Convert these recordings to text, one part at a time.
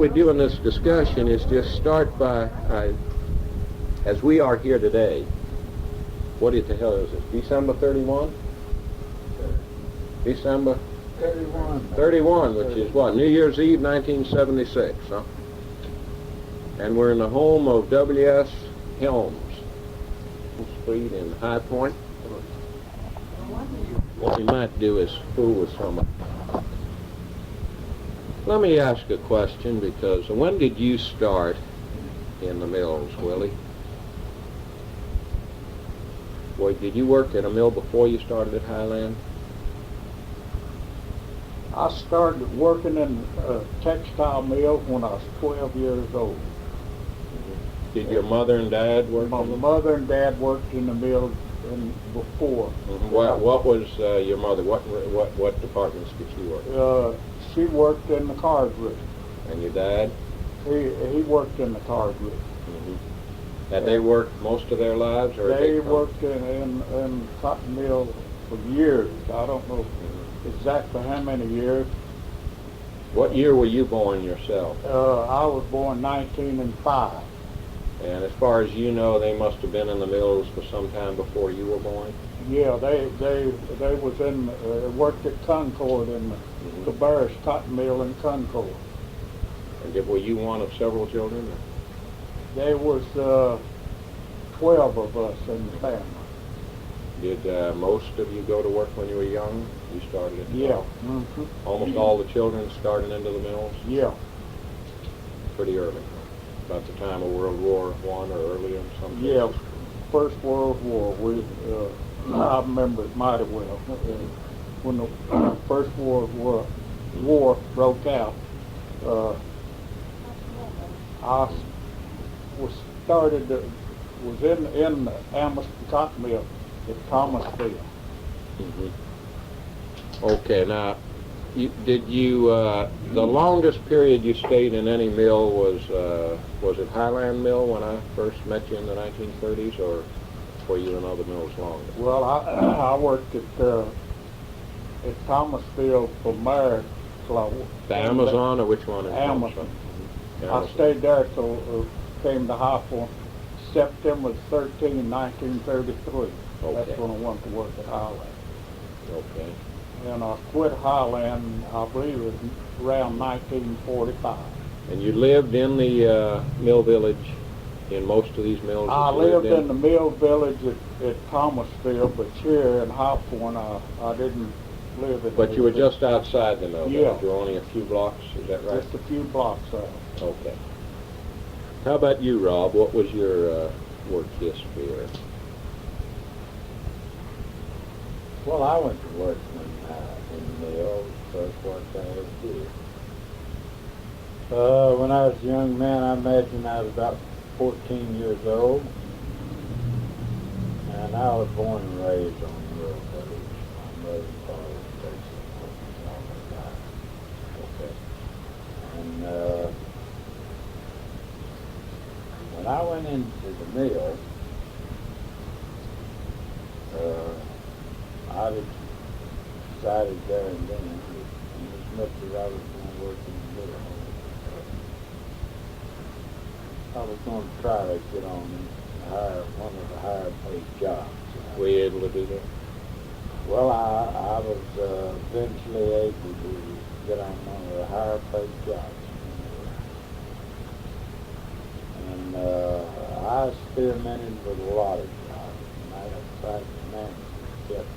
we do in this discussion is just start by, as we are here today, what the hell is it, December 31? December 31, which is what, New Year's Eve 1976, huh? And we're in the home of W.S. Helms Street in High Point. What we might do is fool with someone. Let me ask a question, because when did you start in the mills, Willie? Boy, did you work at a mill before you started at Highland? I started working in a textile mill when I was 12 years old. Did your mother and dad work? My mother and dad worked in the mill before. Mm-hmm. What was your mother? What departments did she work? She worked in the card room. And your dad? He worked in the card room. Mm-hmm. Had they worked most of their lives, or they worked in cotton mill for years. I don't know exactly how many years. What year were you born yourself? I was born 1905. And as far as you know, they must have been in the mills for some time before you were born? Yeah, they was worked at Concord in the Cabarrus cotton mill in Concord. And were you one of several children? There was 12 of us in the family. Did most of you go to work when you were young? You started at 12? Yeah. Mm-hmm. Almost all the children started into the mills? Yeah. Pretty early. About the time of World War I or earlier in some cases? Yeah, First World War. I remember it mighty well. When the First World War broke out, I was in the Amherst cotton mill at Thomasville. Mm-hmm. Okay, now, the longest period you stayed in any mill was it Highland Mill when I first met you in the 1930s, or were you in other mills longer? Well, I worked at Thomasville from there till the Amazon, or which one? Amazon. Mm-hmm. I stayed there till came to High Point, September 13, 1933. Okay. That's when I went to work at Highland. Okay. And I quit Highland, I believe it was around 1945. And you lived in the mill village in most of these mills? I lived in the mill village at Thomasville, but here in High Point I didn't live in. But you were just outside the mill village? Yeah. You were only a few blocks, is that right? Just a few blocks out. Okay. How about you, Rob? What was your work history there? Well, I went to work in the mill, first work I ever did. When I was a young man, I imagine I was about 14 years old, and I was born and raised on the rural village. My mother and father basically all my life. Okay. And when I went into the mill, I decided there and then that as much as I was going to work in the mill, I was going to try to get on one of the higher paid jobs. Were you able to do that? Well, I was eventually able to get on one of the higher paid jobs. And I experimented with a lot of jobs. And I tried to manage, kept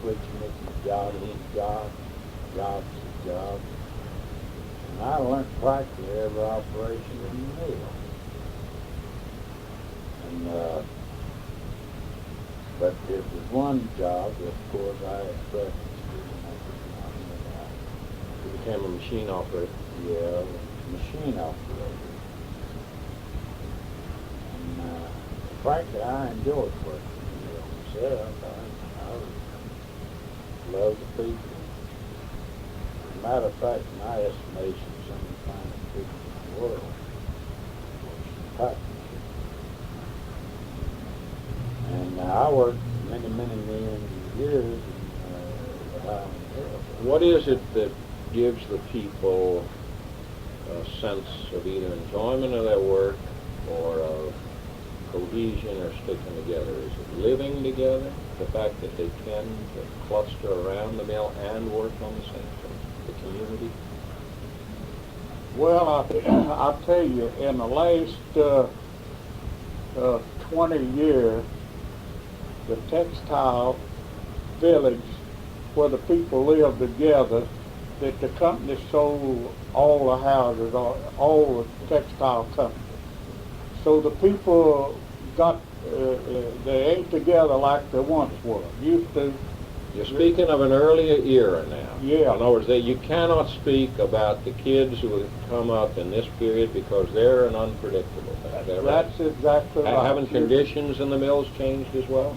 switching it from job to job, job to job. And I learned practically every operation in the mill. And but there was one job that, of course, I had preference to. You became a machine operator? Yeah, machine operator. And frankly, I enjoyed working in the mill myself. I love the people. As a matter of fact, in my estimation, some of the finest people in the world was cotton. And I worked many years in What is it that gives the people a sense of either enjoyment of their work or of cohesion or sticking together? Is it living together? The fact that they tend to cluster around the mill and work on the same thing? The community? Well, I'll tell you, in the last 20 years, the textile village where the people live together, that the company sold all the houses, all the textile companies. So the people got, they ain't together like they once were. Used to. You're speaking of an earlier era now. Yeah. In other words, you cannot speak about the kids who have come up in this period because they're an unpredictable thing. Is that right? That's exactly right. Haven't conditions in the mills changed as well?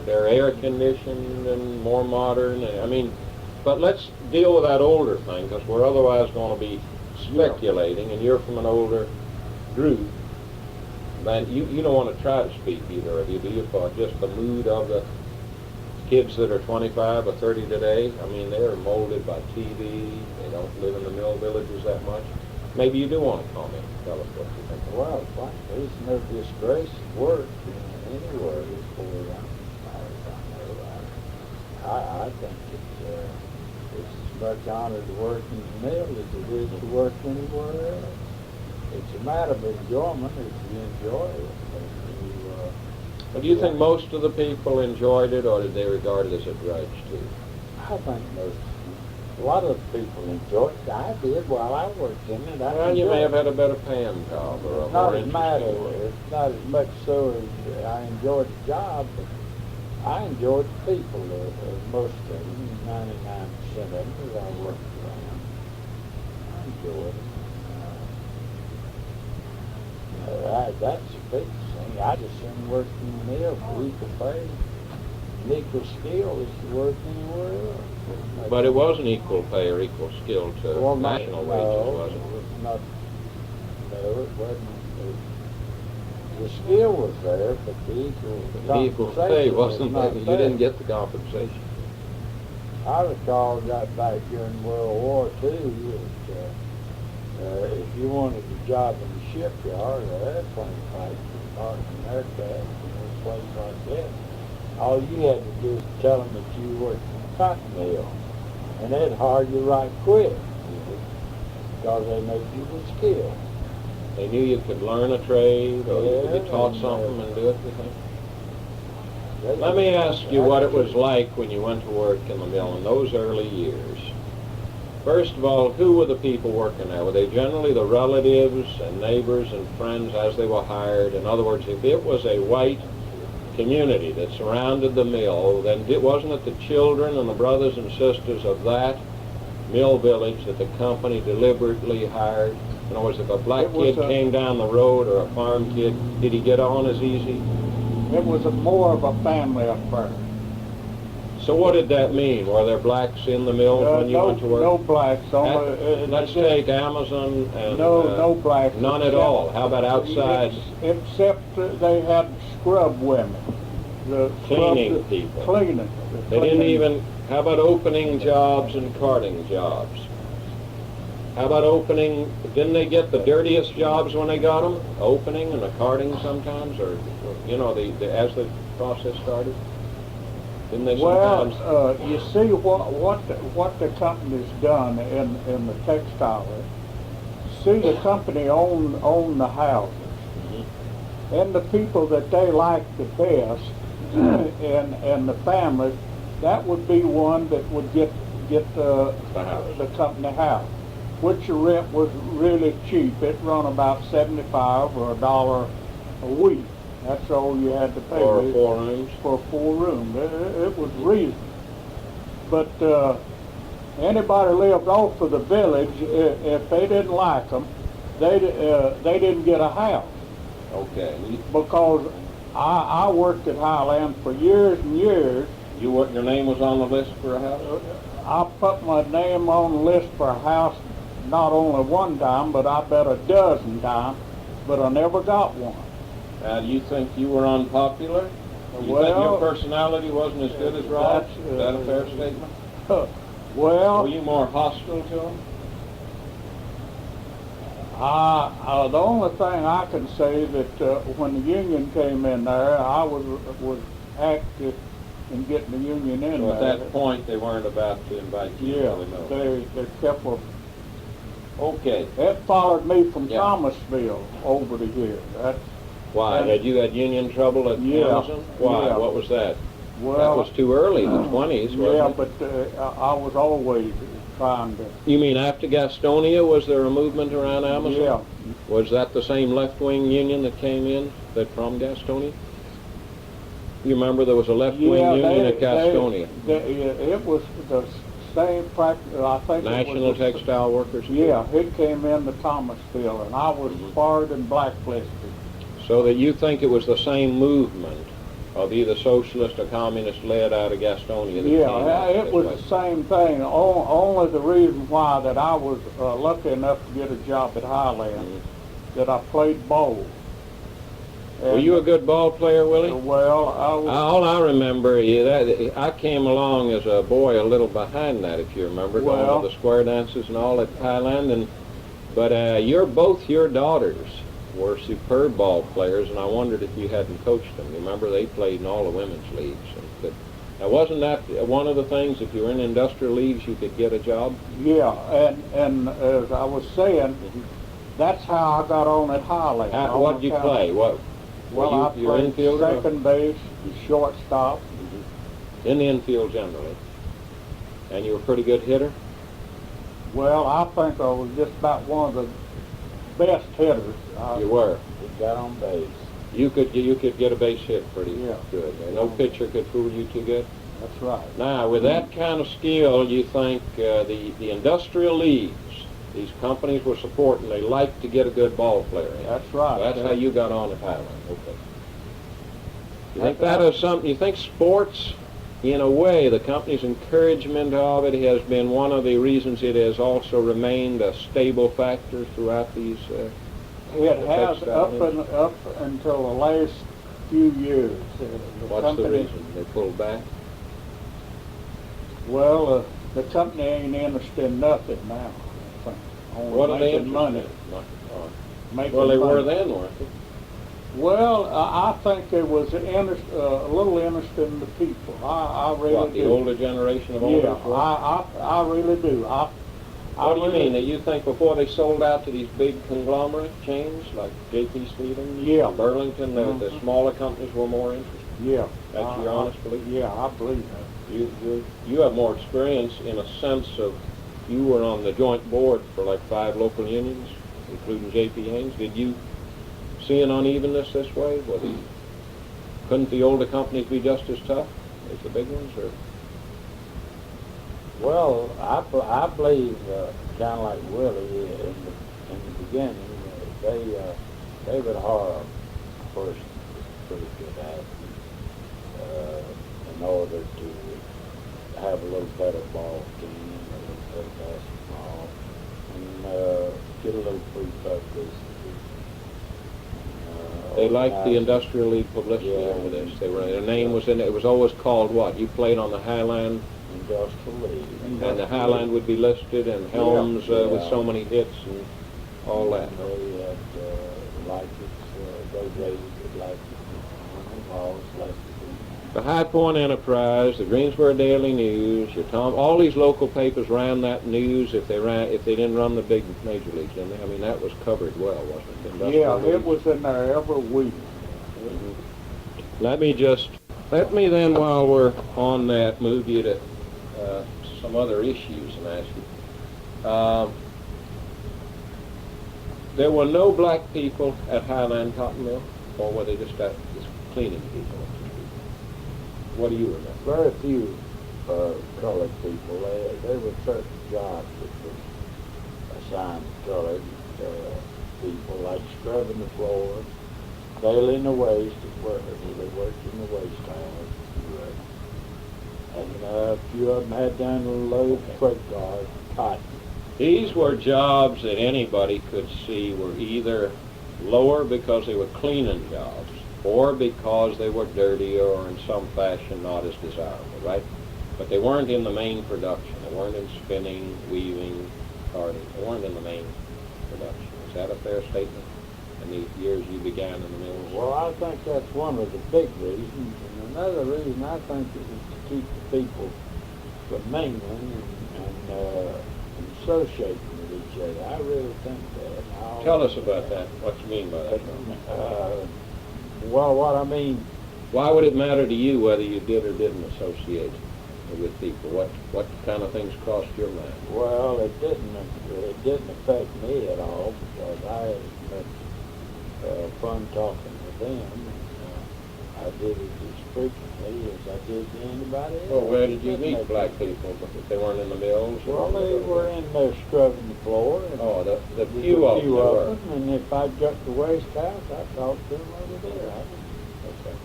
They're air conditioned and more modern. I mean, but let's deal with that older thing because we're otherwise going to be speculating, and you're from an older group. Man, you don't want to try to speak, either of you, do you, for just the mood of the kids that are 25 or 30 today? I mean, they're molded by TV. They don't live in the mill villages that much. Maybe you do want to comment. Tell us what you think. Well, there's no disgrace of work anywhere before I think it's as much honor to work in the mill as it is to work anywhere else. It's a matter of enjoyment if you enjoy it. But do you think most of the people enjoyed it, or did they regard it as a drudge too? I think a lot of people enjoyed it. I did while I worked in it. Well, you may have had a better paying job or a not more as matter. interesting work. It's not as much so as I enjoyed the job, but I enjoyed the people. Most of them, 99% of them that I worked around, I enjoyed it. That's a big thing. I just didn't work in the mill for equal pay and equal skill as to work anywhere else. But it wasn't equal pay or equal skill to national wages, was it? No, it wasn't. The skill was there, but the equal pay wasn't there. You didn't get the compensation. I recall got back during World War II that if you wanted a job in the shipyard or airplane factory, North America, and places like that, all you had to do was tell them that you worked in a cotton mill, and they'd hire you right quick because they knew you were skilled. They knew you could learn a trade, or you could be taught and, something and do it, you think? Let me ask you what it was like when you went to work in the mill in those early years. First of all, who were the people working there? Were they generally the relatives and neighbors and friends as they were hired? In other words, if it was a white community that surrounded the mill, then wasn't it the children and the brothers and sisters of that mill village that the company deliberately hired? In other words, if a black kid came down the road or a farm kid, did he get on as easy? It was more of a family affair. So what did that mean? Were there blacks in the mills when you went to work? No blacks. Let's take Amazon and no blacks. None at all. How about outside? Except they had scrub women. Cleaning people. Cleaning. They didn't even. How about opening jobs and carting jobs? How about opening? Didn't they get the dirtiest jobs when they got them? Opening and a carting sometimes, or you know, as the process started. Didn't they sometimes? Well, you see what the company's done in the textile. See, the company own the houses, and the people that they like the best, and the families, that would be one that would get the company house, which the rent was really cheap. It run about $75 or $1 a week. That's all you had to pay. For 4 rooms? For 4 rooms. It was reasonable. But anybody lived off of the village, if they didn't like them, they didn't get a house. Okay. Because I worked at Highland for years and years. Your name was on the list for a house? I put my name on the list for a house not only one time, but I bet a dozen times, but I never got one. Do you think you were unpopular? You think your personality wasn't as good as Rob's? Is that a fair statement? Well... Were you more hostile to him? The only thing I can say that when the union came in there, I was active in getting the union in So there. at that point, they weren't about to invite you? Yeah, Really, they kept a. Okay. It followed me from Yeah. Thomasville over to here. That's Why? And- Had you had union trouble at Yeah, Amazon? Why? yeah. What was that? well. That was too early, the 20s, wasn't Yeah, it? but I was always trying to. You mean after Gastonia, was there a movement around Amazon? Yeah. Was that the same left-wing union that came in from Gastonia? You remember there was a left-wing Yeah, union at Gastonia? It was the same practice. I think National it was Textile Workers? Yeah, it came into Thomasville, and I was Mhm. barred and blacklisted. So that you think it was the same movement of either socialist or communist led out of Gastonia that came Yeah, out it this was way? the same thing. Only the reason why that I was lucky enough to get a job at Highland, Mhm. that I played ball. Were you a good ball player, Willie? Well, I was. All I remember is that I came along as a boy a little behind that, if you remember, Well. going to the square dances and all at Highland. But both your daughters were superb ball players, and I wondered if you hadn't coached them. You remember they played in all the women's leagues. Now, wasn't that one of the things? If you were in industrial leagues, you could get a job. Yeah, and as I was saying, that's how I got on at Highland. What did you play? What? Well, were I you your played infielder? second base, shortstop. In the infield generally. And you were a pretty good hitter? Well, I think I was just about one of the best hitters. You were. He got on base. You could get a base hit pretty Yeah. good. And no pitcher could fool you too good. That's right. Now, with that kind of skill, you think the industrial leagues, these companies were supporting, they like to get a good ball player in. That's right. That's how you got on at Highland. Okay. You think That's that is something? You think sports, in a way, the company's encouragement of it has been one of the reasons it has also remained a stable factor throughout these? It the has textile up until the last few years. What's the reason? They pulled back? Well, the company ain't interested in nothing now. I think. Only What are they making money. interested in? Making Well, they money. were then, weren't they? Well, I think there was a little interest in the people. I really What, do. the older generation of owners? Yeah, were? I really do. What do you mean? That you think before they sold out to these big conglomerate chains like J.P. Stevens, Yeah. Burlington, the smaller companies were more interested? Yeah. That's your honest belief? Yeah, I believe that. You have more experience in a sense of you were on the joint board for like 5 local unions, including J.P. Haynes. Did you see an unevenness this way? Couldn't the older companies be just as tough as the big ones? Or? Well, I believe, kind of like Willie, in the beginning, David Harr first pretty good at it, in order to have a little better ball team, a little better basketball, and get a little free publicity. They liked the Industrial League publicity over this. Their name was in it. It was always called what? You played on the Highland, Industrial League. and the Highland would be listed, and Helms with so many hits and all that. They had like it, they raised it like it, balls like it. The High Point Enterprise, the Greensboro Daily News, all these local papers ran that news if they didn't run the big major leagues, didn't they? I mean, that was covered well, wasn't it? Yeah, Industrial it leagues. was in there every week. Let me then, while we're on that, move you to some other issues and ask you. There were no black people at Highland Cotton Mill, or were they just cleaning people? What do you remember? Very few colored people. There were certain jobs that were assigned to colored people, like scrubbing the floor, bailing the waste. They worked in the waste house. And a few of them had done a load of freight cars, cotton. These were jobs that anybody could see were either lower because they were cleaning jobs or because they were dirty or in some fashion not as desirable, right? But they weren't in the main production. They weren't in spinning, weaving, carding. They weren't in the main production. Is that a fair statement? In the years you began in the mills? Well, I think that's one of the big reasons. And another reason I think it was to keep the people from mingling and associating with each other. I really think that. Tell us about that. What you mean by that? Well, what I mean, Why would it matter to you whether you did or didn't associate with people? What kind of things crossed your mind? well, it didn't affect me at all because I had as much fun talking with them. I did it as frequently as I did to anybody else. Well, where did you Didn't meet make- black people? If they weren't in the mills? Well, they were in there scrubbing the floor. And Oh, the there was few a of them few there of were. them, and if I got the waste house, I talked to them over there. Okay.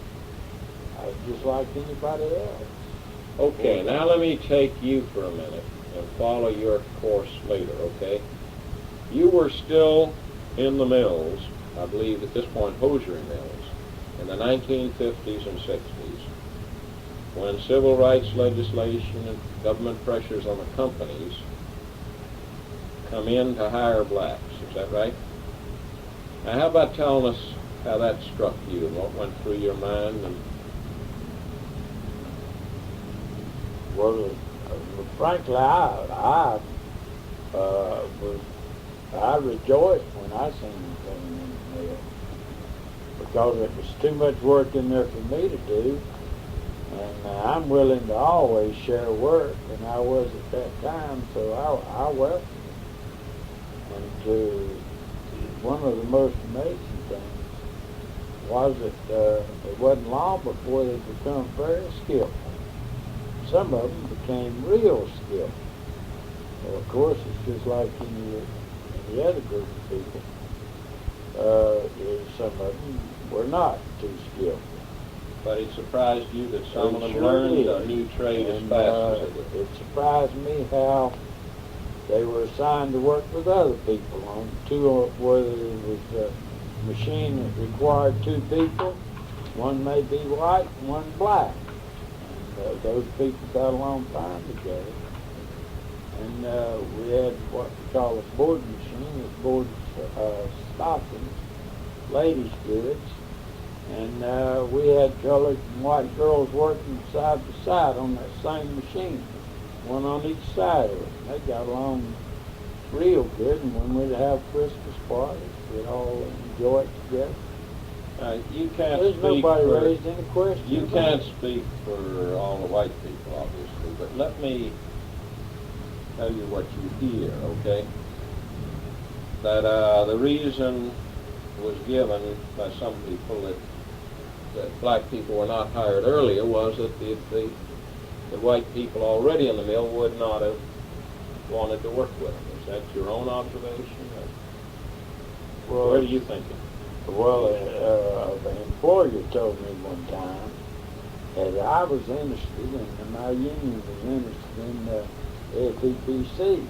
I was just like anybody else. Okay, now let me take you for a minute and follow your course later, okay? You were still in the mills, I believe at this point hosiery mills, in the 1950s and 60s, when civil rights legislation and government pressures on the companies come in to hire blacks. Is that right? Now, how about telling us how that struck you and what went through your mind? And Well, frankly, I rejoiced when I seen them coming in the mill because it was too much work in there for me to do, and I'm willing to always share work, and I was at that time, so I welcomed it. And one of the most amazing things was that it wasn't long before they become very skillful. Some of them became real skillful. Well, of course, it's just like any other group of people. Some of them were not too skillful. but it surprised you that some of them Sure learned did. a new trade as And, fast as they did. it surprised me how they were assigned to work with other people on whether it was a machine that required two people, one may be white and one black. And those people got along fine together. And we had what we call a board machine that boards stockings, ladies' goods. And we had colored and white girls working side by side on that same machine, one on each side of it. They got along real good, and when we'd have Christmas parties, we'd all enjoy it together. You can't There's speak nobody for, raised any question. you about can't it. speak for all the white people, obviously, but let me tell you what you hear, okay? That the reason was given by some people that black people were not hired earlier was that the white people already in the mill would not have wanted to work with them. Is that your own observation? Or where do you think it? Well, an employer told me one time that I was interested, and my union was interested in the FEPC.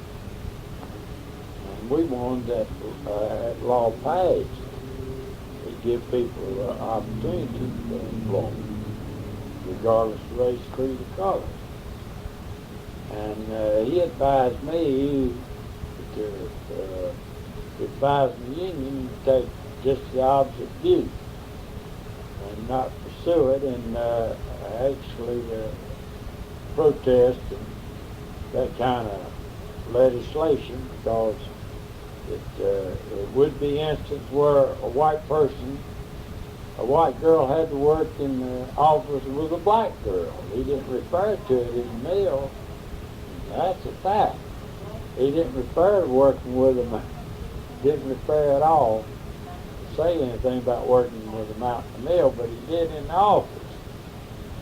And we wanted that law passed to give people the opportunity to employ, regardless of race, creed, or color. And he advised me to advise the union to take just the opposite view and not pursue it, and actually protest and that kind of legislation, because it would be instances where a white girl had to work in the office with a black girl. He didn't refer to it in the mill. That's a fact. He didn't refer to working with them. Didn't refer at all to say anything about working with them out in the mill, but he did in the office.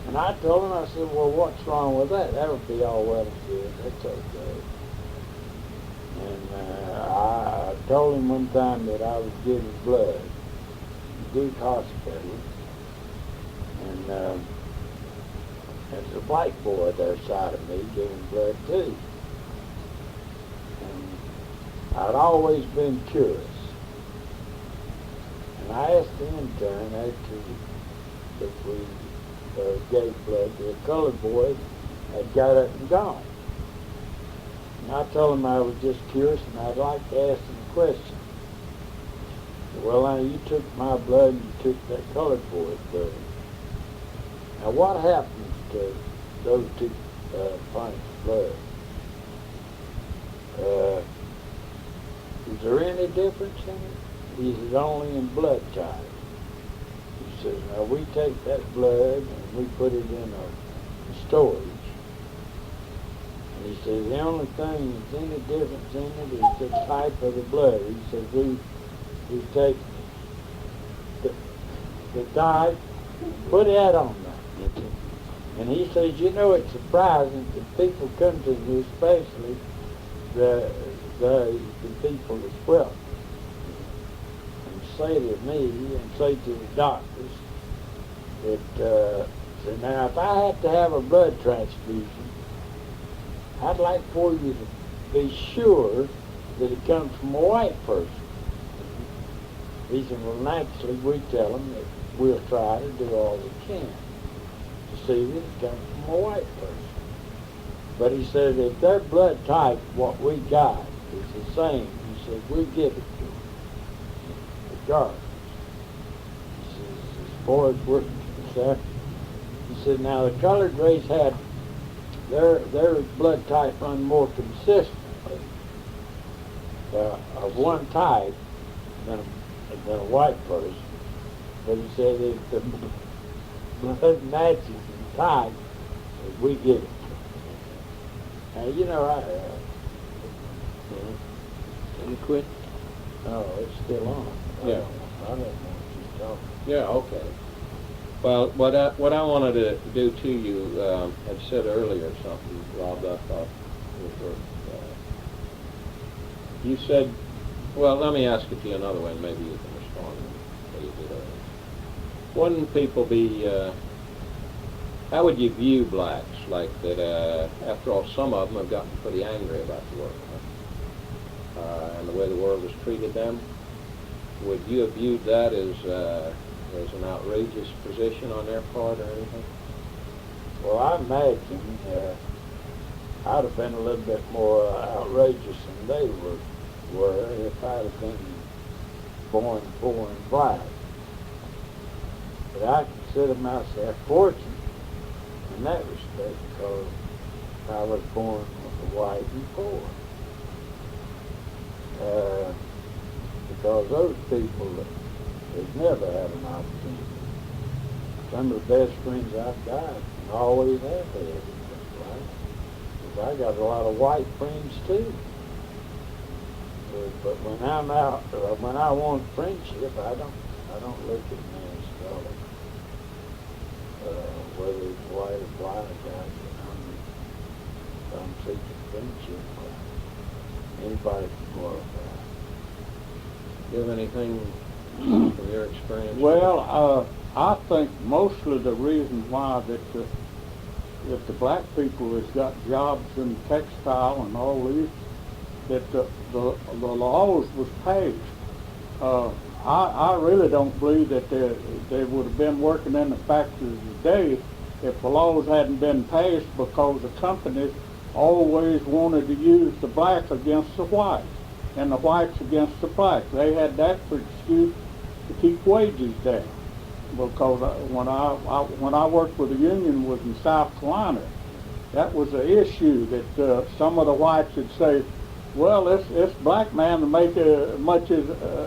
And I told him, I said, well, what's wrong with that? That would be all well and good. That's okay. And I told him one time that I was giving blood at Duke Hospital. And there's a black boy there side of me giving blood too. And I'd always been curious. And I asked the intern after if we gave blood to a colored boy that got up and gone. And I told him I was just curious and I'd like to ask him a question. well, now you took my blood and you took that colored boy's blood. Now what happens to those two pints of blood? Is there any difference in it? He says, only in blood type. He says, now we take that blood and we put it in a storage. And he says, the only thing that's any difference in it is the type of the blood. He says, we take the type, put that on there. And he says, you know, it's surprising that people come to me, especially the people that's wealthy, and say to me and say to the doctors that, say, now if I had to have a blood transfusion, I'd like for you to be sure that it comes from a white person. He said, well, naturally, we tell them that we'll try to do all we can to see that it comes from a white person. But he said, if their blood type, what we got, is the same, he said, we give it to them, regardless. He says, as far as we're concerned, he said, now the colored race had their blood type run more consistently of one type than a white person. But he said if the blood matches in type, we give it. Now, you know, Can you quit? no, it's still on. Yeah. I don't know what she's talking. Yeah, okay. Well, what I wanted to do to you, had said earlier something, Rob, that I thought was worth, you said, well, let me ask it to you another way, and maybe you can respond the way you did earlier. Wouldn't people be, how would you view blacks? Like that, after all, some of them have gotten pretty angry about the world, and the way the world has treated them. Would you have viewed that as an outrageous position on their part or anything? Well, I imagine I'd have been a little bit more outrageous than they were if I'd have been born black. But I consider myself fortunate in that respect because I was born white and poor. Because those people they've never had an opportunity. Some of the best friends I've got and always have had been black. Because I got a lot of white friends too. But when I'm out, when I want friendship, I don't look at man's color. Whether it's white or black, I'm seeking friendship. Anybody can qualify. Do you have anything from your experience? Well, I think mostly the reason why that the black people has got jobs in textile and all these, that the laws was passed. I really don't believe that they would have been working in the factories today if the laws hadn't been passed, because the companies always wanted to use the black against the white and the whites against the black. They had that for excuse to keep wages down. Because when I worked with the union was in South Carolina, that was an issue that some of the whites would say, well, this black man to make as much as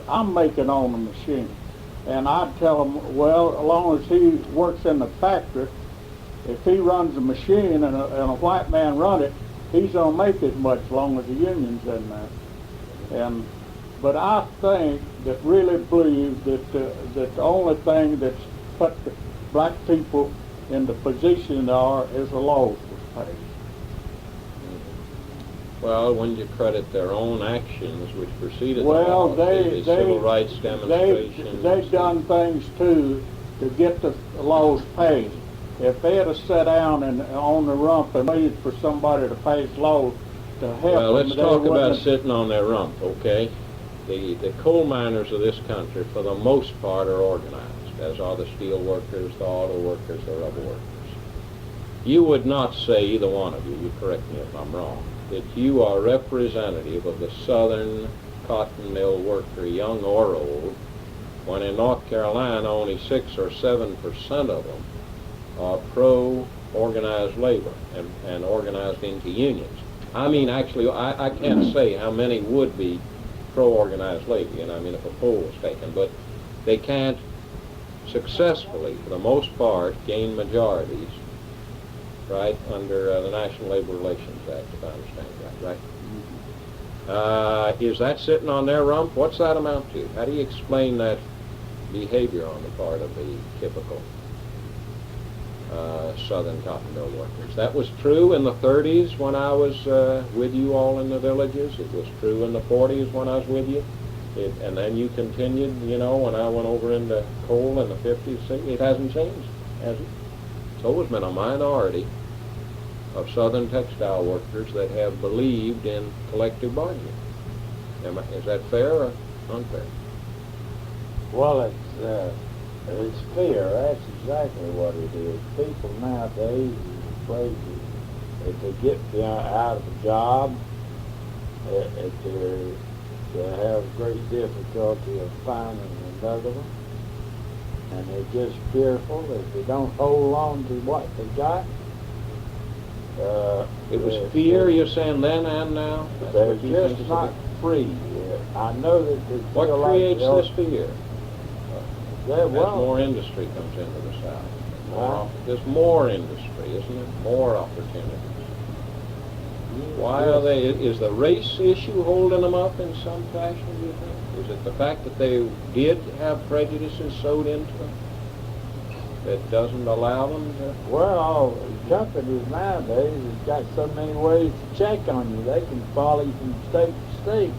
I'm making on the machine. And I'd tell them, well, as long as he works in the factory, if he runs the machine and a white man run it, he's going to make as much as long as the union's in there. But I think that really believe that the only thing that's put the black people in the position they are is the laws was passed. Well, when you credit their own actions, which preceded Well, the laws, the civil rights demonstrations. They've done things too to get the laws passed. If they had to sit down and on the rump and waited for somebody to pass laws to help Well, them, let's they talk wouldn't about have- sitting on their rump, okay? The coal miners of this country, for the most part, are organized, as are the steel workers, the auto workers, the rubber workers. You would not say, either one of you correct me if I'm wrong, that you are representative of the southern cotton mill worker, young or old, when in North Carolina only 6 or 7% of them are pro-organized labor and organized into unions. I mean, actually, I can't say how many would be pro-organized labor, and I mean if a poll was taken, but they can't successfully, for the most part, gain majorities, right, under the National Labor Relations Act, if I understand right, right? Is that sitting on their rump? What's that amount to? How do you explain that behavior on the part of the typical Southern cotton mill workers? That was true in the 30s when I was with you all in the villages. It was true in the 40s when I was with you. And then you continued, you know, when I went over into coal in the 50s. It hasn't changed, has it? It's always been a minority of Southern textile workers that have believed in collective bargaining. Is that fair or unfair? Well, it's fair. That's exactly what it is. People nowadays are afraid that if they get out of a job, they have great difficulty of finding another one. And they're just fearful that if they don't hold on to what they got. It was fear, you're saying, then and now? That's They're what you just think not free. I know that they What feel like creates they'll- this fear? As more industry comes into the South. There's more industry, isn't it? More opportunities. Why are they? Is the race issue holding them up in some fashion, do you think? Is it the fact that they did have prejudices sewed into them that doesn't allow them to? Well, companies nowadays have got so many ways to check on you. They can follow you from state to state,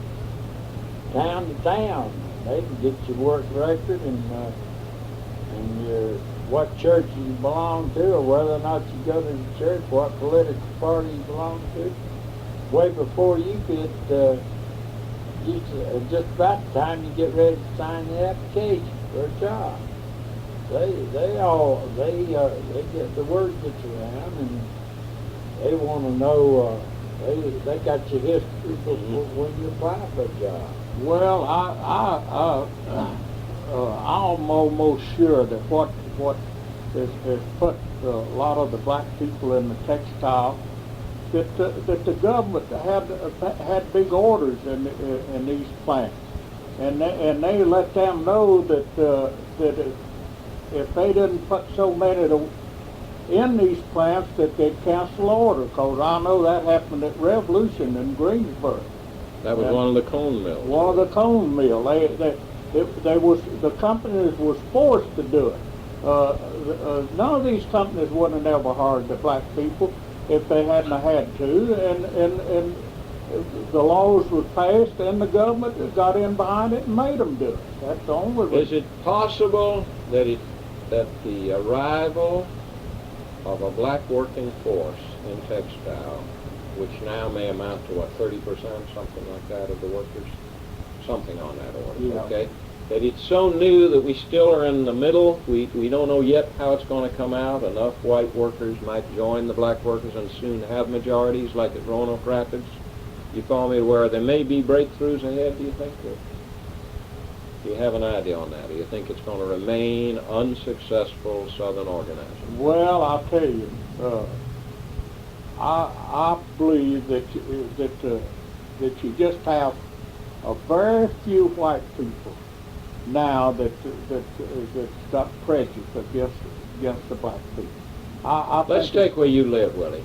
town to town. They can get your work record and your what church you belong to, or whether or not you go to the church, what political party you belong to. Way before you could, just about the time you get ready to sign the application for a job. They get the word gets around, and they want to know. They got your history when you apply for a job. Well, I'm almost sure that what has put a lot of the black people in the textile, that the government had big orders in these plants, and they let them know that if they didn't put so many in these plants that they'd cancel order. Because I know that happened at Revolution in Greensboro. That was one of the cone mills. One of the cone mill. The companies was forced to do it. None of these companies would have never hired the black people if they hadn't had to, and the laws were passed, and the government got in behind it and made them do it. That's the only reason. Is it possible that the arrival of a black working force in textile, which now may amount to, 30%, something like that, of the workers? Something on that order, Yeah. okay? That it's so new that we still are in the middle. We don't know yet how it's going to come out. Enough white workers might join the black workers and soon have majorities like at Roanoke Rapids. You follow me, where there may be breakthroughs ahead, do you think? Or do you have an idea on that? Do you think it's going to remain unsuccessful Southern organizing? Well, I'll tell you, I believe that you just have a very few white people now that's got prejudice against the black people. Let's take where you live, Willie.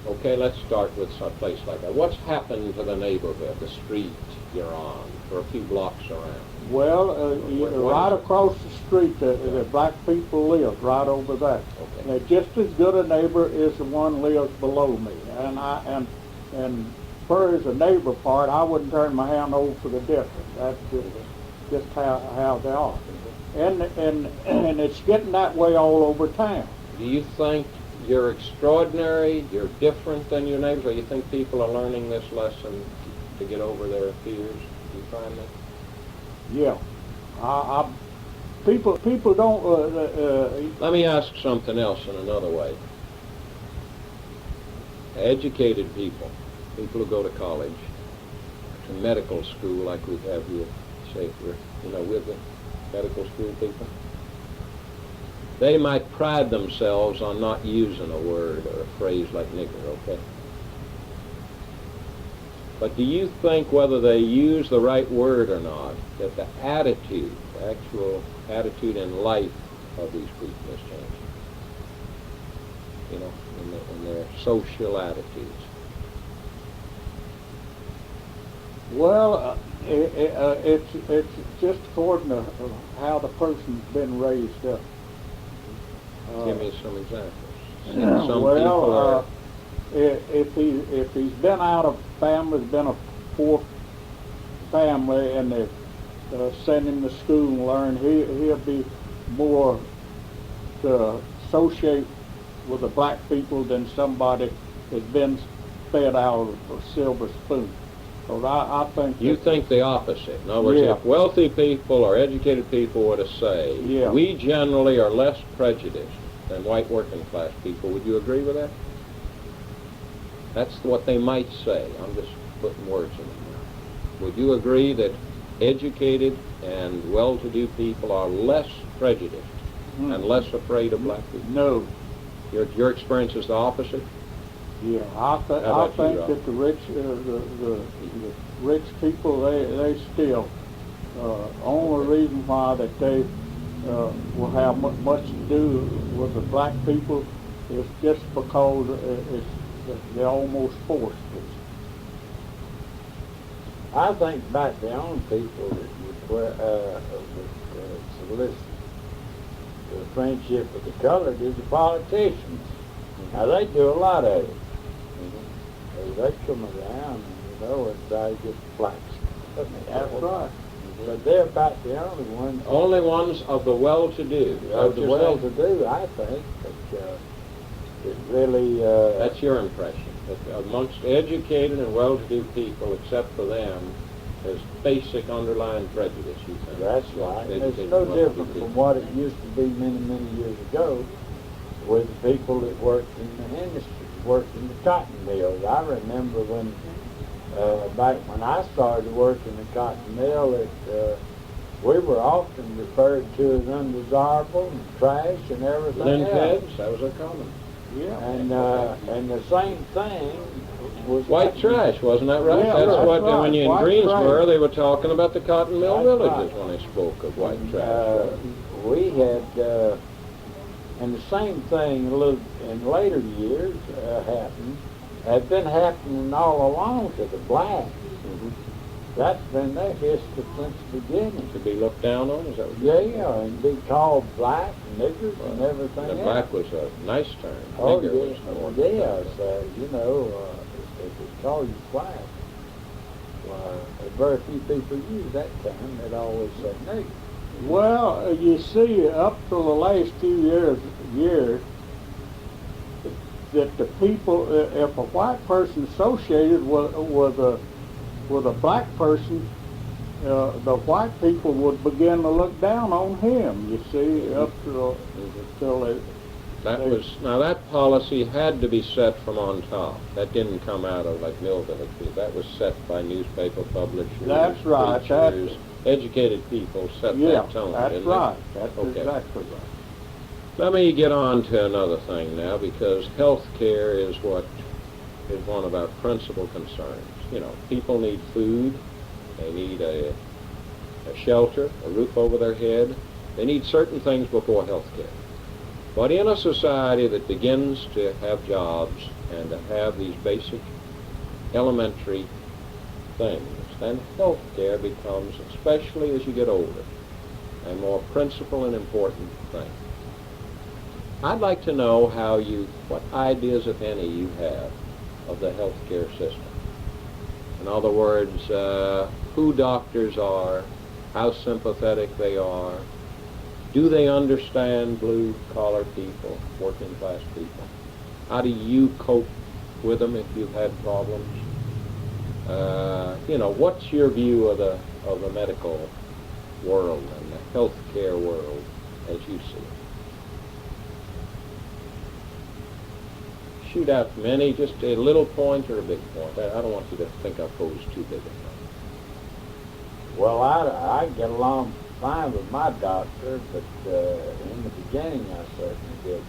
Okay, let's start with some place like that. What's happened to the neighborhood, the street you're on, for a few blocks around? Well, right across the street, the black people live right over there. Okay. They're just as good a neighbor as the one lives below me. And far as the neighbor part, I wouldn't turn my hand over for the difference. That's just how they are. And it's getting that way all over town. Do you think you're extraordinary, you're different than your neighbors, or you think people are learning this lesson to get over their fears? Do you find that? Yeah. People don't. Let me ask something else in another way. Educated people who go to college, to medical school like we have here, say, we're, with the medical school people? They might pride themselves on not using a word or a phrase like nigger, okay? But do you think whether they use the right word or not, that the attitude, the actual attitude in life of these people has changed? You know, in their social attitudes. Well, it's just according to how the person's been raised up. Give me some examples. Some people Well, are... if he's been out of family, been a poor family, and they send him to school and learn, he'll be more to associate with the black people than somebody that's been fed out of a silver spoon. So I think You think the opposite. In other words, Yeah. if wealthy people or educated people were to say, Yeah. we generally are less prejudiced than white working class people, would you agree with that? That's what they might say. I'm just putting words in their mouth. Would you agree that educated and well-to-do people are less prejudiced and less afraid of black people? no. Your experience is the opposite? Yeah, I How I about you, think Rob? that the rich people they still only reason why that they will have much to do with the black people is just because they're almost forced to. I think about the only people that would solicit the friendship of the colored is the politicians. Now they do a lot of it. They come around, you know, and try to get blacks. That's right. But they're about the only ones. Only ones of the well-to-do. Of the well-to-do, I think, that really. That's your impression. That amongst educated and well-to-do people, except for them, there's basic underlying prejudice, you think. That's right. And it's Educated no and well-to-do different people. from what it used to be many, many years ago with the people that worked in the industry, worked in the cotton mills. I remember when, back when I started working in the cotton mill, we were often referred to as undesirable and trash and everything Lint else. heads, that was a common. Yeah. And the same thing was White trash, wasn't that right? Yeah, That's that's what, right. when you're in White Greensboro, trash. they were talking about the cotton mill That's villages right. when they spoke of white trash. We had, and the same thing in later years had been happening all along to the blacks. Mhm. That's been their history since the beginning. To be looked down on, is that what you're saying? Yeah, and be called black, niggers, and everything And else. black was a nice term. Oh, Nigger was more. yeah, so, you know, if they call you black, very few people use that term. They'd always say nigger. Well, you see, up to the last few years, that the people, if a white person associated with a black person, the white people would begin to look down on him. You see, up to till they. Now that policy had to be set from on top. That didn't come out of like mill villages. That was set by newspaper publishers. That's right. Preachers, educated people set Yeah, that tone. that's didn't right. They? That's Okay. exactly right. Let me get on to another thing now, because health care is what is one of our principal concerns. You know, people need food, they need a shelter, a roof over their head. They need certain things before health care. But in a society that begins to have jobs and to have these basic elementary things, then health care becomes, especially as you get older, a more principal and important thing. I'd like to know what ideas, if any, you have of the healthcare system. In other words, who doctors are, how sympathetic they are, do they understand blue-collar people, working-class people? How do you cope with them if you've had problems? You know, what's your view of the medical world and the healthcare world as you see it? Shoot out from any, just a little point or a big point. I don't want you to think I posed too big a thing. Well, I get along fine with my doctor, but in the beginning I certainly didn't.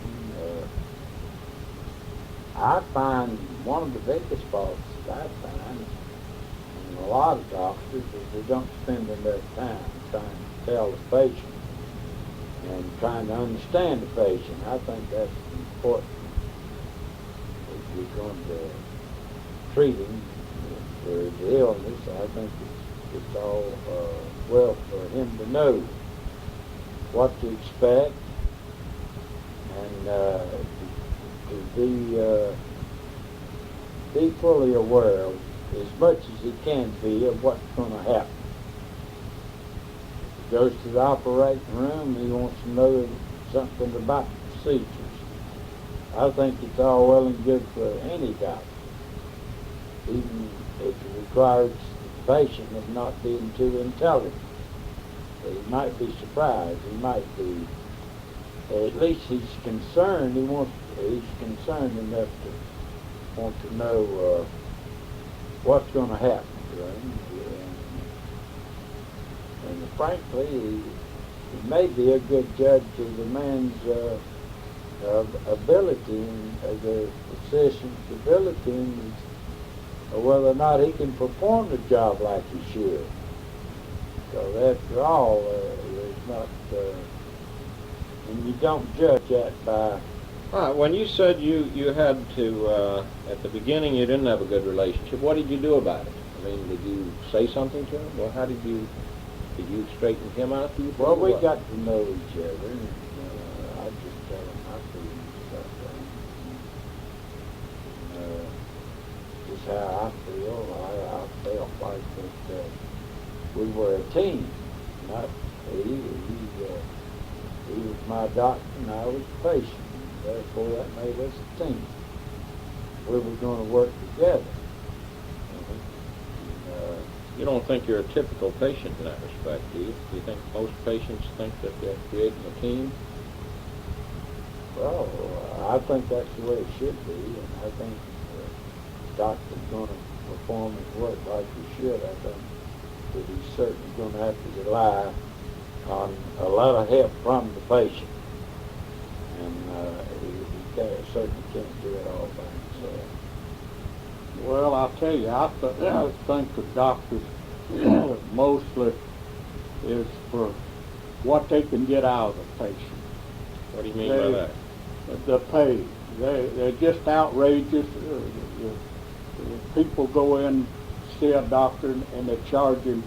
I find one of the biggest faults that I find in a lot of doctors is they don't spend enough time trying to tell the patient and trying to understand the patient. I think that's important if you're going to treat him for his illness. I think it's all well for him to know what to expect and to be fully aware of as much as he can be of what's going to happen. If he goes to the operating room, he wants to know something about the procedures. I think it's all well and good for any doctor, even if it requires the patient of not being too intelligent. He might be surprised. He might be. At least he's concerned. He's concerned enough to want to know what's going to happen to him. And frankly, he may be a good judge of the man's ability, and the physician's ability, and whether or not he can perform the job like he should. Because after all, there's not, and you don't judge that by... When you said you had to, at the beginning you didn't have a good relationship, what did you do about it? I mean, did you say something to him? Well, how did you straighten him out? Well, we got to know each other, and I just tell him my feelings about that. Just how I feel. I felt like that we were a team. Not he was my doctor and I was the patient. Therefore, that made us a team. We were going to work together. You don't think you're a typical patient in that respect, do you? Do you think most patients think that they're creating a team? Well, I think that's the way it should be, and I think the doctor's going to perform his work like he should. I think that he's certainly going to have to rely on a lot of help from the patient, and he certainly can't do it all by himself. Well, I'll tell you, I think the doctors mostly is for what they can get out of the patient. What do you mean by that? The pay. They're just outrageous. People go in, see a doctor, and they're charging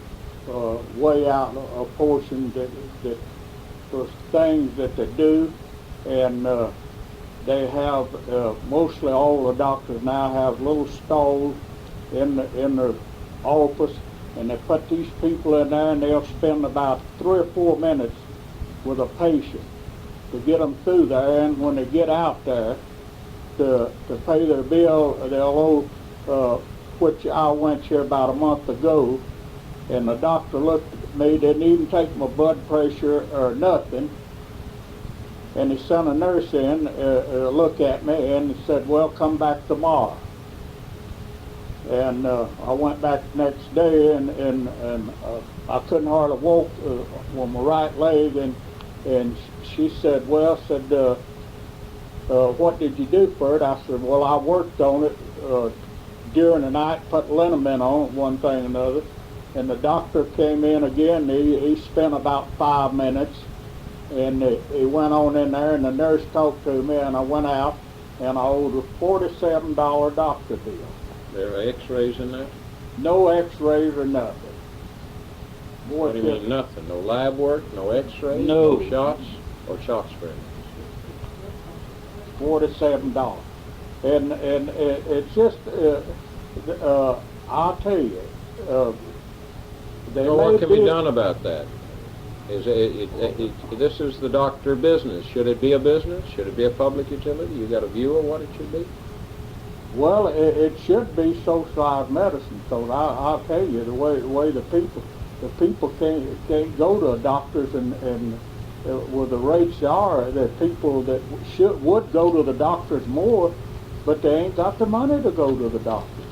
way out a portion that for things that they do, and they have mostly all the doctors now have little stalls in their office, and they put these people in there, and they'll spend about 3 or 4 minutes with a patient to get them through there, and when they get out there to pay their bill, they'll owe, which I went here about a month ago, and the doctor looked at me, didn't even take my blood pressure or nothing, and he sent a nurse in look at me, and he said, well, come back tomorrow. And I went back the next day, and I couldn't hardly walk with my right leg, and she said, well, what did you do for it? I said, well, I worked on it during the night, put liniment on it, one thing and another. And the doctor came in again. He spent about 5 minutes, and he went on in there, and the nurse talked to me, and I went out, and I owed a $47 doctor bill. There are x-rays in there? No x-rays or nothing. Boy, What do you mean nothing? No lab work, no x-rays, No. shots, or shots for him? $47. And it's just, I'll tell you, they So what may can be done about that? This is the doctor business. Should it be a business? Should it be a public utility? You got a view of what it should be? Well, it should be socialized medicine. So I'll tell you, the way the people can't go to doctors, and with the rates are, the people that would go to the doctors more, but they ain't got the money to go to the doctors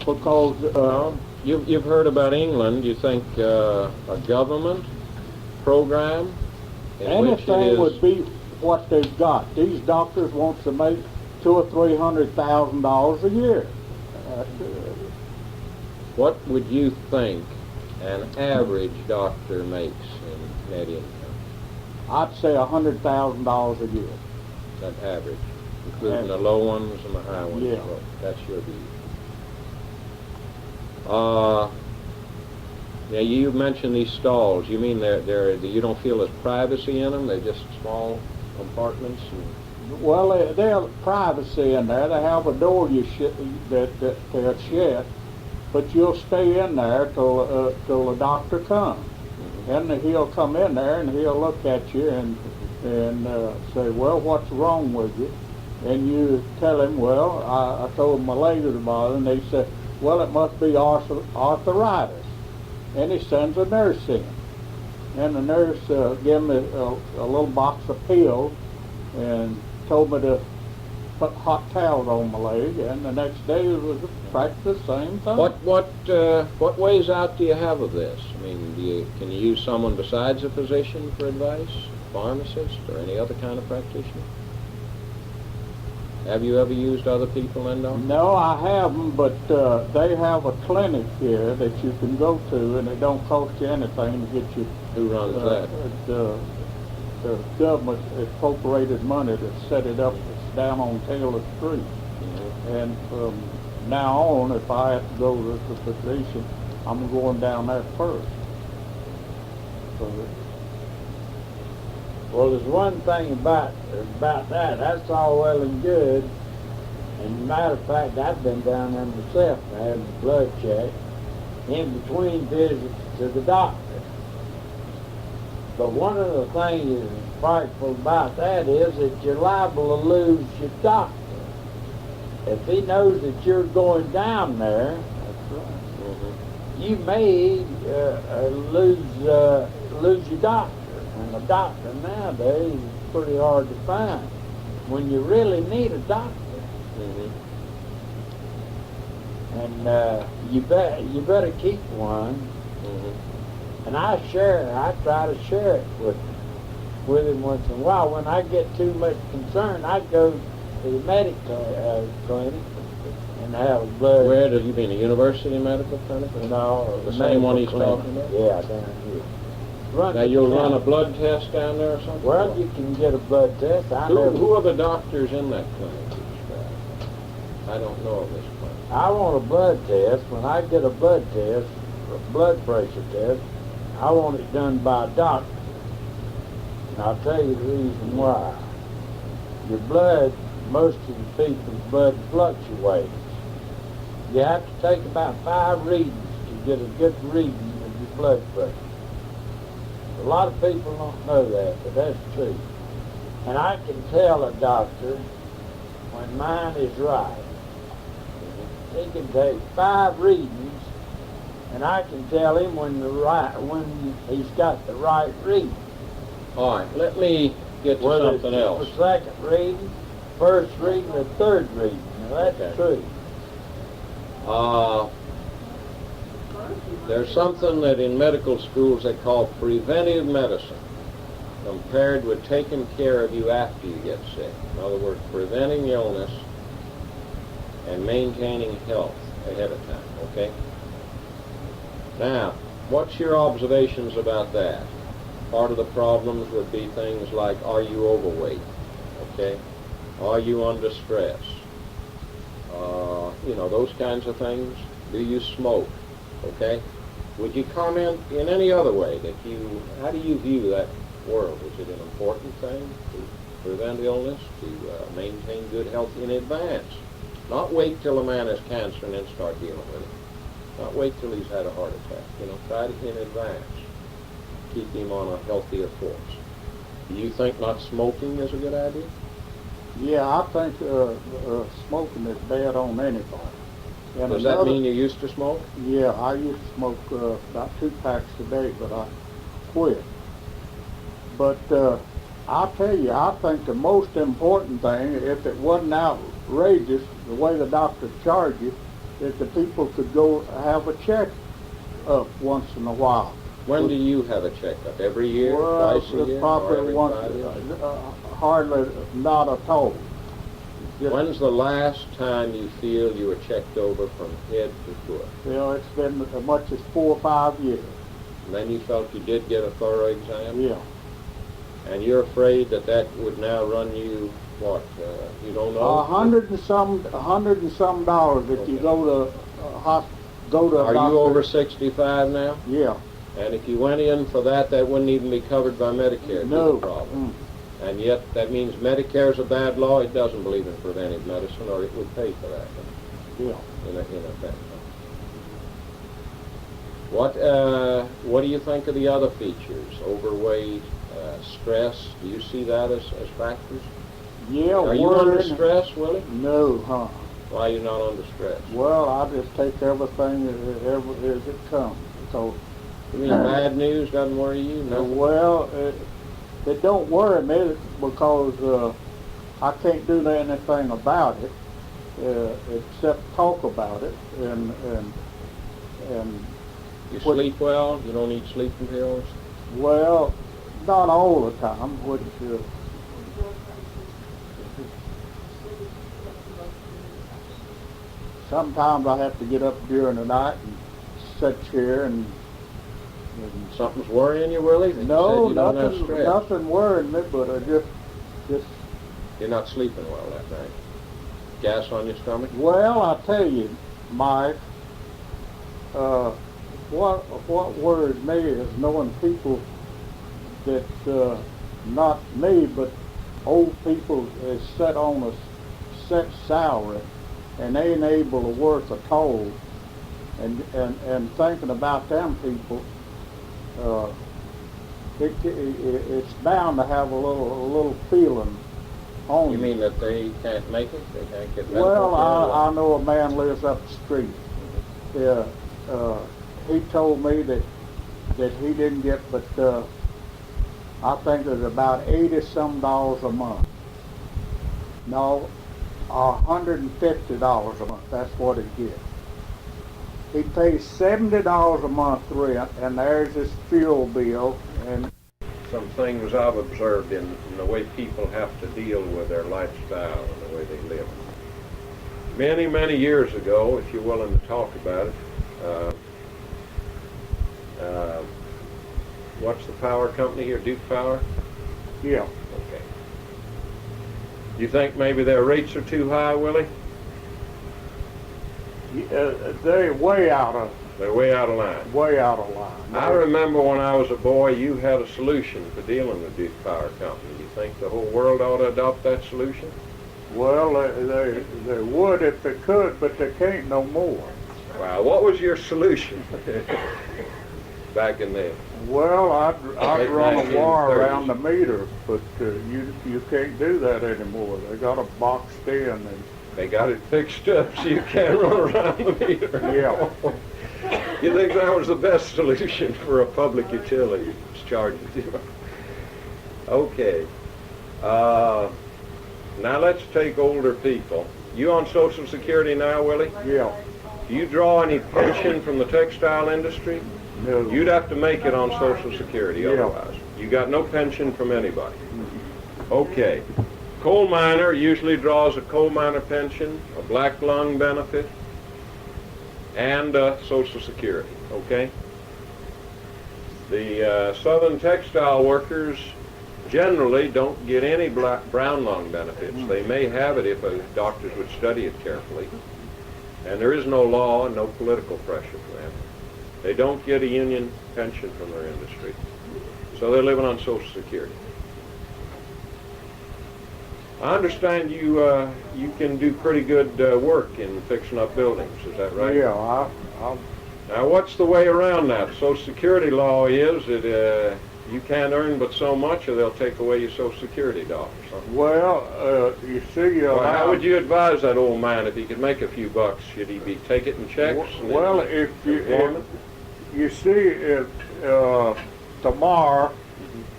because You've heard about England. You think a government program in which it Anything is... would be what they've got. These doctors want to make $200,000 or $300,000 a year. What would you think an average doctor makes in net income? I'd say $100,000 a year. That average, including the low ones and the high ones. Yeah. Well, that's your view. Yeah, you mentioned these stalls. You mean you don't feel there's privacy in them? They're just small compartments? Well, there's privacy in there. They have a door that they'll shut, but you'll stay in there till the doctor comes. Mm-hmm. And he'll come in there and he'll look at you and say, well, what's wrong with you? And you tell him, well, I told him my leg was bothering. They said, well, it must be arthritis. And he sends a nurse in. And the nurse gave me a little box of pills and told me to put hot towels on my leg. And the next day it was practically the same thing. What ways out do you have of this? I mean, can you use someone besides a physician for advice, pharmacist, or any other kind of practitioner? Have you ever used other people, Lindon? No, I haven't, but they have a clinic here that you can go to, and it don't cost you anything to get you. Who runs that? The government appropriated money to set it up. It's down on Taylor Street. Mm-hmm. And from now on, if I have to go to the physician, I'm going down there first. Well, there's one thing about that. That's all well and good. And matter of fact, I've been down there myself to have a blood check in between visits to the doctor. But one of the things that's frightful about that is that you're liable to lose your doctor. If he knows that you're going down there, you may lose your doctor. And a doctor nowadays is pretty hard to find when you really need a doctor. Mm-hmm. And you better keep one. Mm-hmm. And I try to share it with him once in a while. When I get too much concern, I go to the medical clinic and have a blood. Where do you mean, a university medical clinic? No, The same one he's clinic. talking about? Yeah, down here. Now you'll run a blood test down there or something? Well, you can get a blood test. Who are the doctors in that clinic? I don't know of this clinic. I want a blood test. When I get a blood test, a blood pressure test, I want it done by a doctor. And I'll tell you the reason why. Your blood, most of the people's blood fluctuates. You have to take about 5 readings to get a good reading of your blood pressure. A lot of people don't know that, but that's true. And I can tell a doctor when mine is right. He can take 5 readings, and I can tell him when he's got the right reading. All right, let me get to Whether something it's else. the second reading, first reading, or third reading. Now that's Okay. true. There's something that in medical schools they call preventive medicine, compared with taking care of you after you get sick. In other words, preventing illness and maintaining health ahead of time, okay? Now, what's your observations about that? Part of the problems would be things like, are you overweight, okay? Are you under stress? Those kinds of things. Do you smoke, okay? Would you comment in any other way how do you view that world? Is it an important thing to prevent illness, to maintain good health in advance? Not wait till a man has cancer and then start dealing with it. Not wait till he's had a heart attack. Try to in advance keep him on a healthier course. Do you think not smoking is a good idea? Yeah, I think smoking is bad on anybody. And Does that mean you used to smoke? Yeah, I used to smoke about 2 packs a day, but I quit. But I'll tell you, I think the most important thing, if it wasn't outrageous, the way the doctors charge you, is that people could go have a check up once in a while. When do you have a checkup? Every year? Well, Twice a year? Or probably every once, 5 years? hardly, not at all. Just, When's the last time you feel you were checked over from head to foot? it's been as much as 4 or 5 years. And then you felt you did get a thorough exam? Yeah. And you're afraid that that would now run you, what, you don't know? $100 and some dollars if you Okay. go to go to a Are doctor. you over 65 now? Yeah. And if you went in for that, that wouldn't even be covered by Medicare. No. The problem. And yet, that means Medicare's a bad law. It doesn't believe in preventive medicine, or it would pay for that. Yeah. In effect. What do you think of the other features? Overweight, stress. Do you see that as factors? Yeah. Are you under stress, Willie? No, huh? Why are you not under stress? Well, I just take everything as it comes. So, You mean bad news doesn't worry you? No. well, it don't worry me because I can't do anything about it except talk about it and You sleep well? You don't need sleeping pills? well, not all the time, which sometimes I have to get up during the night and sit here and Something's worrying you, Willie? That you no, said you don't have stress. nothing worrying me, but I just You're not sleeping well that night. Gas on your stomach? well, I tell you, Mike, what worries me is knowing people that not me, but old people is set on a set salary and they ain't able to work at all, and thinking about them people. It's bound to have a little feeling on You mean that they can't make it? They can't get medical Well, care? I know a man lives up the street. Yeah, he told me that he didn't get but I think it was about $80 some a month. No, $150 a month. That's what he gets. He pays $70 a month rent, and there's his fuel bill. And Some things I've observed in the way people have to deal with their lifestyle and the way they live. Many, many years ago, if you're willing to talk about it, what's the power company here, Duke Power? yeah, Okay. You think maybe their rates are too high, Willie? they're way out of They're way out of line. line. I remember when I was a boy, you had a solution for dealing with Duke Power Company. You think the whole world ought to adopt that solution? Well, they would if they could, but they can't no more. Wow, what was your solution back in then? Well, I'd Late run a wire 1930s. around the meter, but you can't do that anymore. They got it boxed in, and They got it fixed up so you can't run around the meter. yeah. You think that was the best solution for a public utility? It's charging you. Okay. Now let's take older people. You on Social Security now, Willie? Yeah. Do you draw any pension from the textile industry? No. You'd have to make it on Social Security Yeah. otherwise. You got no pension from anybody. Okay. Coal miner usually draws a coal miner pension, a black lung benefit, and Social Security, okay? The southern textile workers generally don't get any brown lung benefits. They may have it if doctors would study it carefully. And there is no law and no political pressure for them. They don't get a union pension from their industry. So they're living on Social Security. I understand you can do pretty good work in fixing up buildings. Is that right? Yeah. Now, what's the way around that? Social Security law is that you can't earn but so much, or they'll take away your Social Security dollars. Huh? Well, you see, Well, how would you advise that old man if he could make a few bucks? Should he be take it in checks? and Well, then if employment? you see, if tomorrow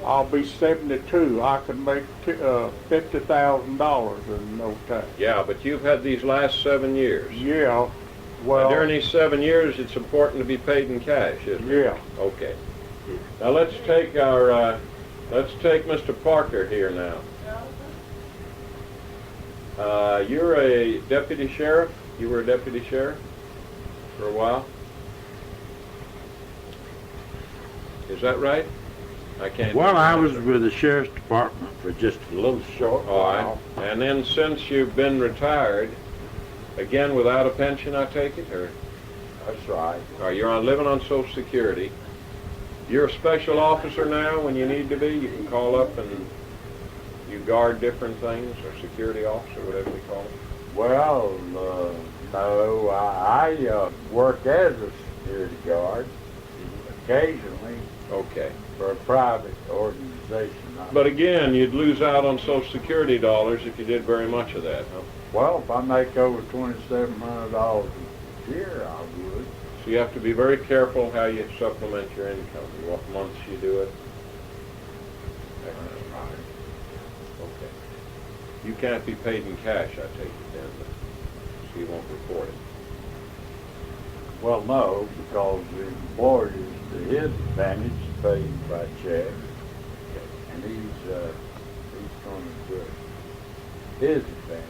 I'll be 72, I can make $50,000 in no time. Yeah, but you've had these last 7 years. Yeah. Well. During these 7 years, it's important to be paid in cash, isn't it? Yeah. Okay. Now let's take Mr. Parker here now. You're a deputy sheriff? You were a deputy sheriff for a while? Is that right? I can't. Well, I was with the sheriff's department for just a little short All while. right. And then since you've been retired, again without a pension, I take it, or? That's right. You're living on Social Security. You're a special officer now when you need to be. You can call up and you guard different things, or security officer, whatever we call it. Well, no, I work as a security guard occasionally Okay. for a private organization. But again, you'd lose out on Social Security dollars if you did very much of that, huh? Well, if I make over $2,700 a year, I would. So you have to be very careful how you supplement your income, what months you do it. Okay. You can't be paid in cash, I take it then, so you won't report it. Well, no, because the employer is to his advantage to pay him by check, and he's going to do his advantage.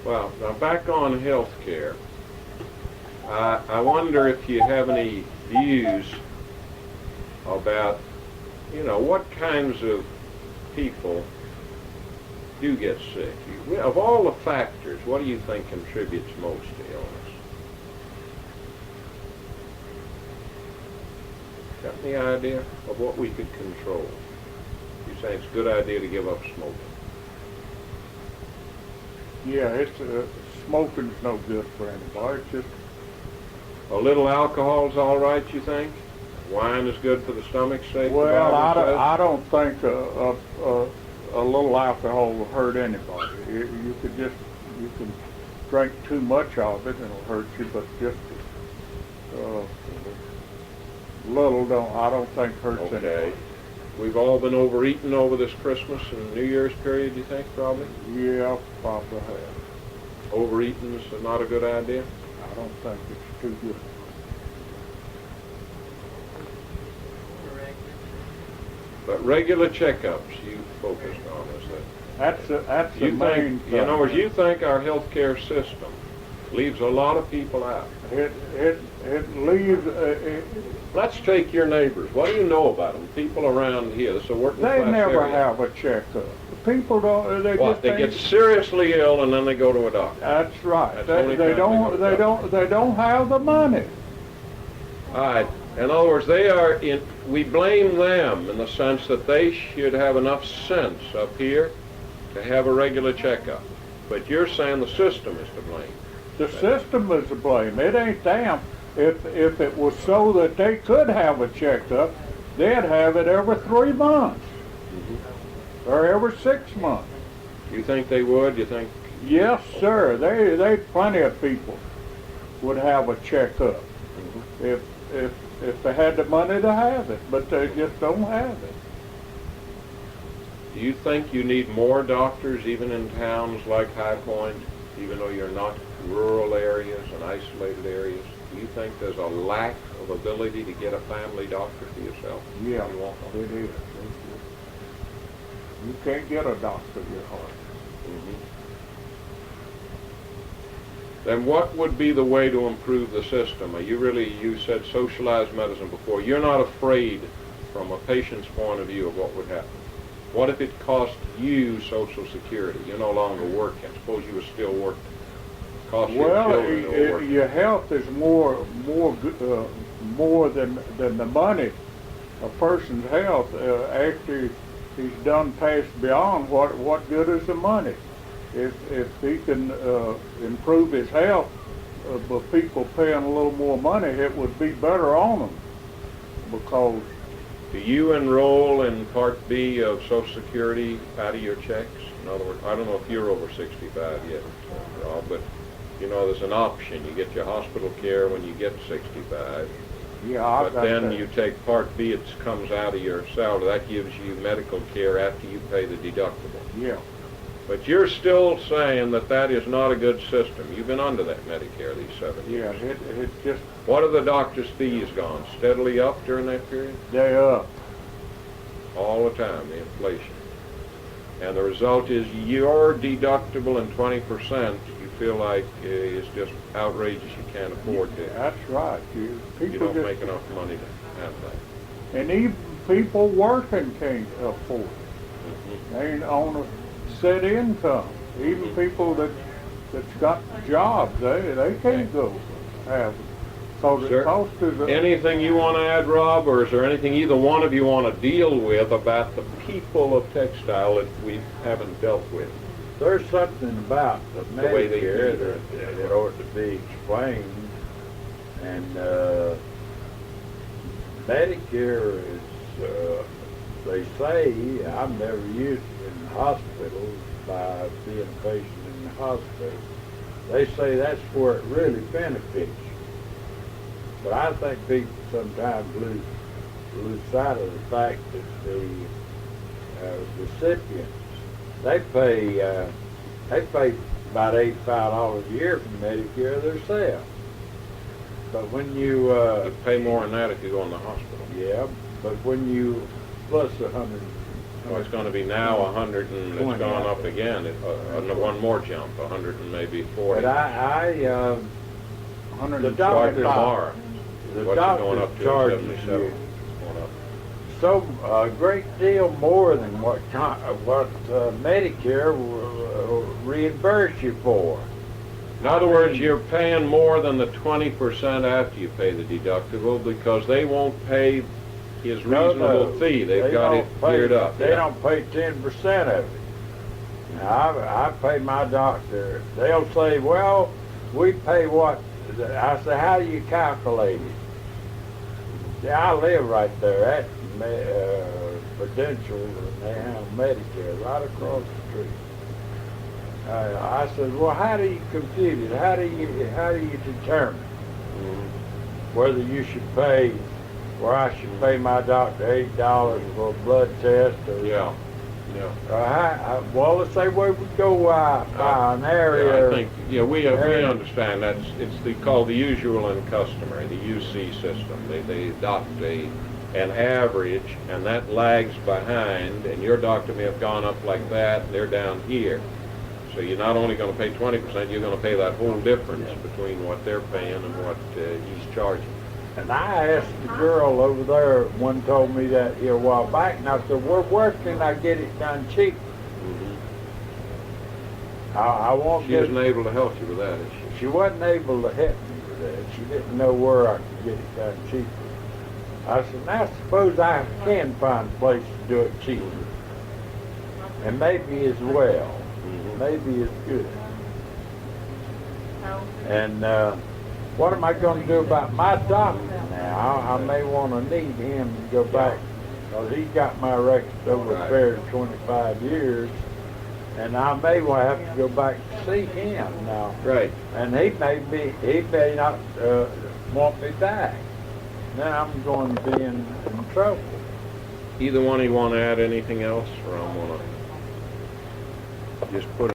Well, now back on health care. I wonder if you have any views about, what kinds of people do get sick. Of all the factors, what do you think contributes most to illness? Got any idea of what we could control? You say it's a good idea to give up smoking. Yeah, smoking's no good for anybody. It's just A little alcohol's all right, you think? Wine is good for the stomach, say? well, I don't think a little alcohol will hurt anybody. You can drink too much of it and it'll hurt you, but just little I don't think hurts Okay. anybody. We've all been overeating over this Christmas and New Year's period, you think, probably? Yeah, probably have. Overeating is not a good idea? I don't think it's too good. But regular checkups you focused on, is that? That's the You main think, thing. in other words, you think our healthcare system leaves a lot of people out? It leaves. Let's take your neighbors. What do you know about them? People around here, this is a working class They never area. have a checkup. People don't. They What? just They get seriously ill and then they go to a doctor. That's right. That's the only They time they go to the they don't have the money. All right. In other words, we blame them in the sense that they should have enough sense up here to have a regular checkup. But you're saying the system is to blame. The system is to blame. It ain't them. If it was so that they could have a checkup, they'd have it every 3 months or every 6 months. You think they would? You think? Yes, sir. They plenty of people would have a checkup if they had the money to have it, but they just don't have it. Do you think you need more doctors even in towns like High Point, even though you're not rural areas and isolated areas? Do you think there's a lack of ability to get a family doctor for yourself? Yeah, You want one? it is. You can't get a doctor your heart. Then what would be the way to improve the system? You said socialized medicine before. You're not afraid from a patient's point of view of what would happen. What if it cost you Social Security? You're no longer working. Suppose you were still working. Cost your children who were working. Your health is more than the money. A person's health, after he's done passed beyond, what good is the money? If he can improve his health, but people paying a little more money, it would be better on them. Because Do you enroll in Part B of Social Security out of your checks? In other words, I don't know if you're over 65 yet, Rob, but there's an option. You get your hospital care when you get 65. yeah, But then you take Part B, it comes out of your salary. That gives you medical care after you pay the deductible. Yeah. But you're still saying that that is not a good system. You've been under that Medicare these 7 Yeah, years. it's just, What have the doctor's fees gone? Steadily up during that period? they up. All the time, the inflation. And the result is your deductible and 20% you feel like is just outrageous. You can't afford to. That's right. You People don't just, make enough money to have that. and even people working can't afford it. They ain't on a set income. Even people that's got jobs, they can't go have it. So the Sir, cost is anything you want to add, Rob, or is there anything either one of you want to deal with about the people of textile that we haven't dealt with? There's something about the The way they Medicare do that ought to be explained, and Medicare is, they say, I've never used it in hospitals by being a patient in the hospital. They say that's where it really benefits you. But I think people sometimes lose sight of the fact that the recipients, they pay about $85 a year for Medicare themselves. But when you You pay more than that if you go in the hospital. yeah, but when you plus 100, Well, it's going to be now 100, and it's 20, gone I up think. again. One more jump, 100 and maybe 40. but the Twice doctor, tomorrow. the What's it going up doctor to? charges 77. you It's going up. so a great deal more than what Medicare will reimburse you for. In other words, you're paying more than the 20% after you pay the deductible because they won't pay his reasonable fee. They've got it geared up. They don't pay 10% of it. Now, I pay my doctor. They'll say, well, we pay what? I say, how do you calculate it? Yeah, I live right there at Prudential, and they have Medicare right across the street. I said, well, how do you compute it? How do you determine whether you should pay, or I should pay my doctor $8 for a blood test? Or, Yeah. well, let's say we go by an area. I think, we understand it's called the usual and customary, the UC system. They adopt an average, and that lags behind, and your doctor may have gone up like that, and they're down here. So you're not only going to pay 20%, you're going to pay that whole difference between what they're paying and what he's charging. And I asked the girl over there, one told me that here a while back, and I said, where can I get it done cheap? I won't She get wasn't able to help you with that, is she? She wasn't able to help me with that. She didn't know where I could get it done cheaper. I said, now suppose I can find a place to do it cheaper. And maybe as well. Maybe as good. And what am I going to do about my doctor now? I may want to need him to go back, because he's got my record over a period of 25 years. And I may well have to go back to see him now. Right. And he may not want me back. Then I'm going to be in trouble. Either one of you want to add anything else, or I'm going to just put